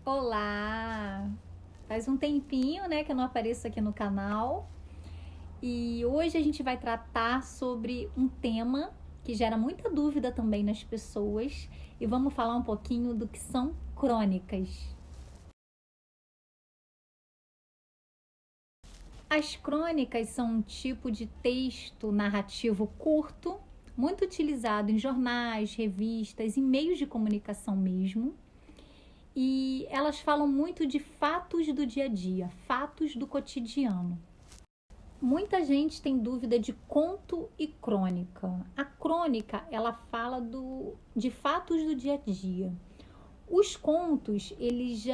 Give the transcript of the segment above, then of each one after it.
Olá! Faz um tempinho, né, que eu não apareço aqui no canal e hoje a gente vai tratar sobre um tema que gera muita dúvida também nas pessoas e vamos falar um pouquinho do que são crônicas. As crônicas são um tipo de texto narrativo curto, muito utilizado em jornais, revistas e meios de comunicação mesmo. E elas falam muito de fatos do dia a dia, fatos do cotidiano. Muita gente tem dúvida de conto e crônica. A crônica, ela fala de fatos do dia a dia. Os contos, eles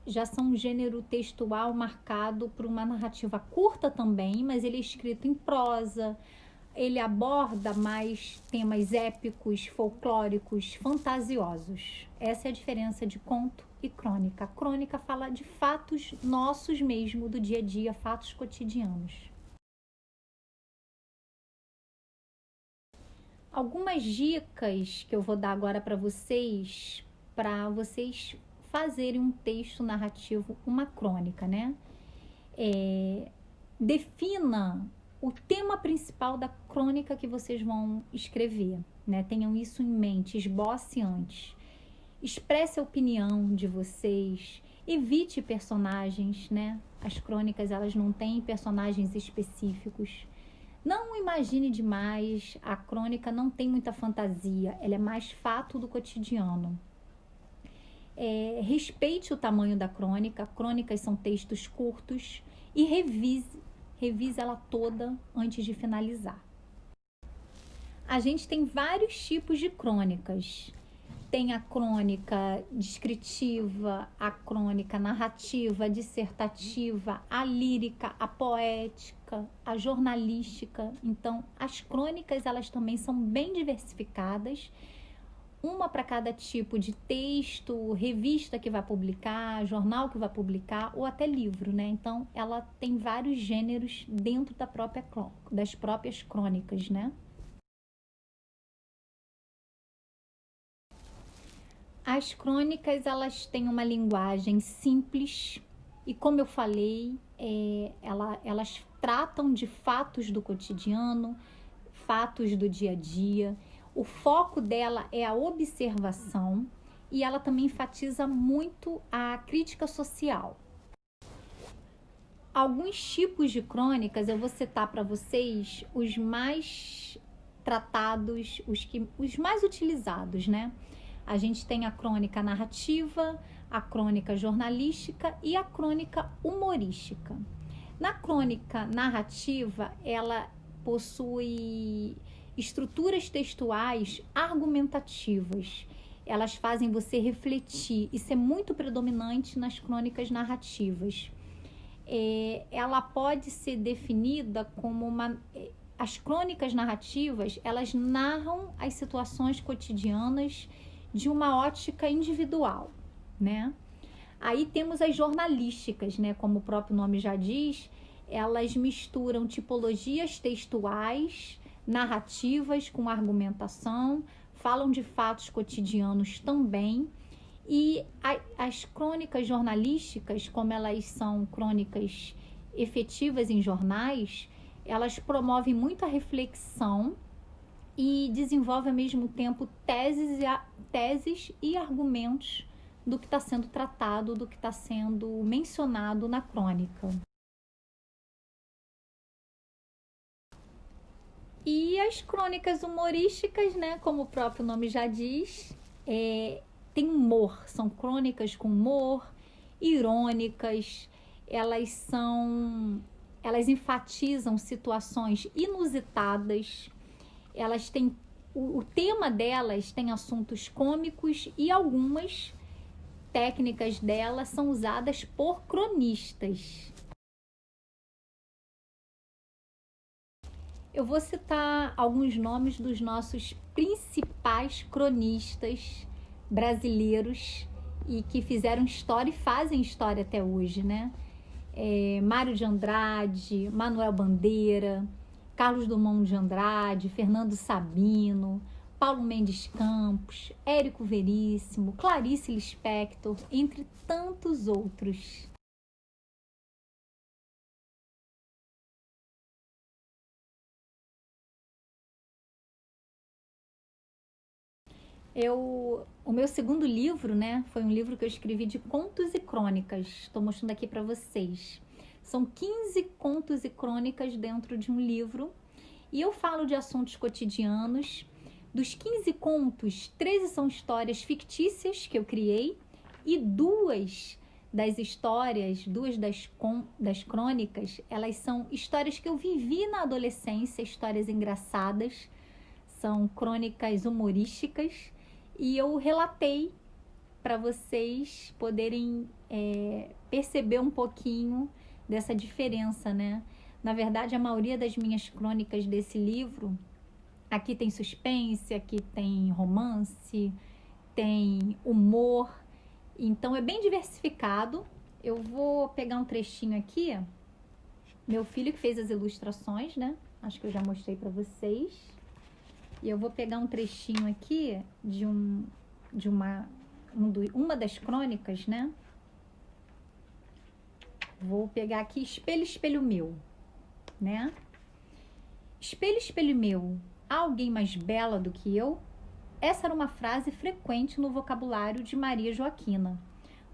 já são um gênero textual marcado por uma narrativa curta também, mas ele é escrito em prosa. Ele aborda mais temas épicos, folclóricos, fantasiosos. Essa é a diferença de conto e crônica. A crônica fala de fatos nossos mesmo, do dia a dia, fatos cotidianos. Algumas dicas que eu vou dar agora para vocês fazerem um texto narrativo, uma crônica, né? Defina o tema principal da crônica que vocês vão escrever, né? Tenham isso em mente, esboce antes. Expresse a opinião de vocês, evite personagens, né? As crônicas, elas não têm personagens específicos. Não imagine demais, a crônica não tem muita fantasia, ela é mais fato do cotidiano. Respeite o tamanho da crônica, crônicas são textos curtos e revise ela toda antes de finalizar. A gente tem vários tipos de crônicas. Tem a crônica descritiva, a crônica narrativa, dissertativa, a lírica, a poética, a jornalística. Então, as crônicas, elas também são bem diversificadas. Uma para cada tipo de texto, revista que vai publicar, jornal que vai publicar ou até livro, né? Então, ela tem vários gêneros dentro das próprias crônicas, né? As crônicas, elas têm uma linguagem simples e, como eu falei, elas tratam de fatos do cotidiano, fatos do dia a dia. O foco dela é a observação e ela também enfatiza muito a crítica social. Alguns tipos de crônicas, eu vou citar para vocês os mais tratados, os mais utilizados, né? A gente tem a crônica narrativa, a crônica jornalística e a crônica humorística. Na crônica narrativa, ela possui estruturas textuais argumentativas. Elas fazem você refletir. Isso é muito predominante nas crônicas narrativas. Ela pode ser definida como as crônicas narrativas, elas narram as situações cotidianas de uma ótica individual, né? Aí temos as jornalísticas, né? Como o próprio nome já diz, elas misturam tipologias textuais, narrativas com argumentação, falam de fatos cotidianos também. E as crônicas jornalísticas, como elas são crônicas efetivas em jornais, elas promovem muita reflexão e desenvolvem ao mesmo tempo teses e argumentos do que está sendo tratado, do que está sendo mencionado na crônica. E as crônicas humorísticas, né, como o próprio nome já diz, tem humor, são crônicas com humor, irônicas, elas enfatizam situações inusitadas, elas têm, o tema delas tem assuntos cômicos e algumas técnicas delas são usadas por cronistas. Eu vou citar alguns nomes dos nossos principais cronistas brasileiros e que fizeram história e fazem história até hoje, né? Mário de Andrade, Manuel Bandeira, Carlos Drummond de Andrade, Fernando Sabino, Paulo Mendes Campos, Érico Veríssimo, Clarice Lispector, entre tantos outros. O meu segundo livro, né, foi um livro que eu escrevi de contos e crônicas. Estou mostrando aqui para vocês. São 15 contos e crônicas dentro de um livro. E eu falo de assuntos cotidianos. Dos 15 contos, 13 são histórias fictícias que eu criei. E duas das crônicas, elas são histórias que eu vivi na adolescência, histórias engraçadas. São crônicas humorísticas. E eu relatei para vocês poderem perceber um pouquinho dessa diferença, né? Na verdade, a maioria das minhas crônicas desse livro, aqui tem suspense, aqui tem romance, tem humor, então é bem diversificado. Eu vou pegar um trechinho aqui, meu filho que fez as ilustrações, né? Acho que eu já mostrei para vocês. E eu vou pegar um trechinho aqui de uma das crônicas, né? Vou pegar aqui Espelho, Espelho Meu, né? Espelho, espelho meu, há alguém mais bela do que eu? Essa era uma frase frequente no vocabulário de Maria Joaquina,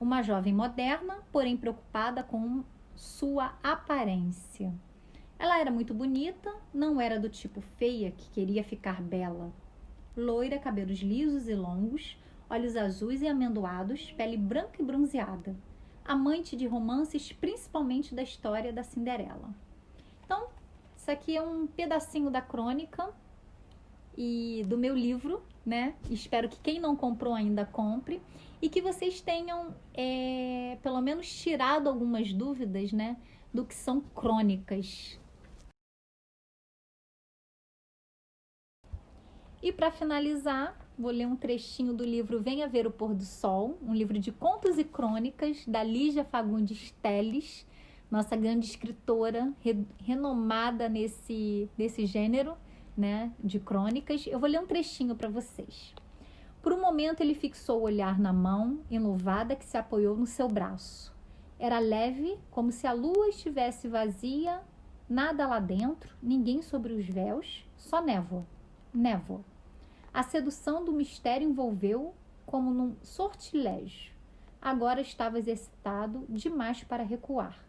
uma jovem moderna, porém preocupada com sua aparência. Ela era muito bonita, não era do tipo feia que queria ficar bela. Loira, cabelos lisos e longos, olhos azuis e amendoados, pele branca e bronzeada. Amante de romances, principalmente da história da Cinderela. Então, isso aqui é um pedacinho da crônica e do meu livro, né? Espero que quem não comprou ainda compre e que vocês tenham, pelo menos, tirado algumas dúvidas, né? Do que são crônicas. E para finalizar, vou ler um trechinho do livro Venha Ver o Pôr do Sol, um livro de contos e crônicas da Lígia Fagundes Telles, nossa grande escritora, renomada nesse gênero, né, de crônicas. Eu vou ler um trechinho para vocês. Por um momento ele fixou o olhar na mão enluvada que se apoiou no seu braço. Era leve, como se a lua estivesse vazia, nada lá dentro, ninguém sobre os véus, só névoa. Névoa. A sedução do mistério envolveu como num sortilégio. Agora estava exercitado demais para recuar.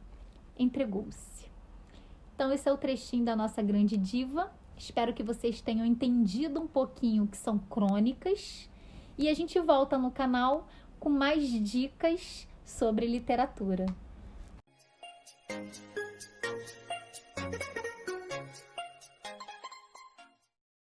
Entregou-se. Então esse é o trechinho da nossa grande diva. Espero que vocês tenham entendido um pouquinho o que são crônicas. E a gente volta no canal com mais dicas sobre literatura.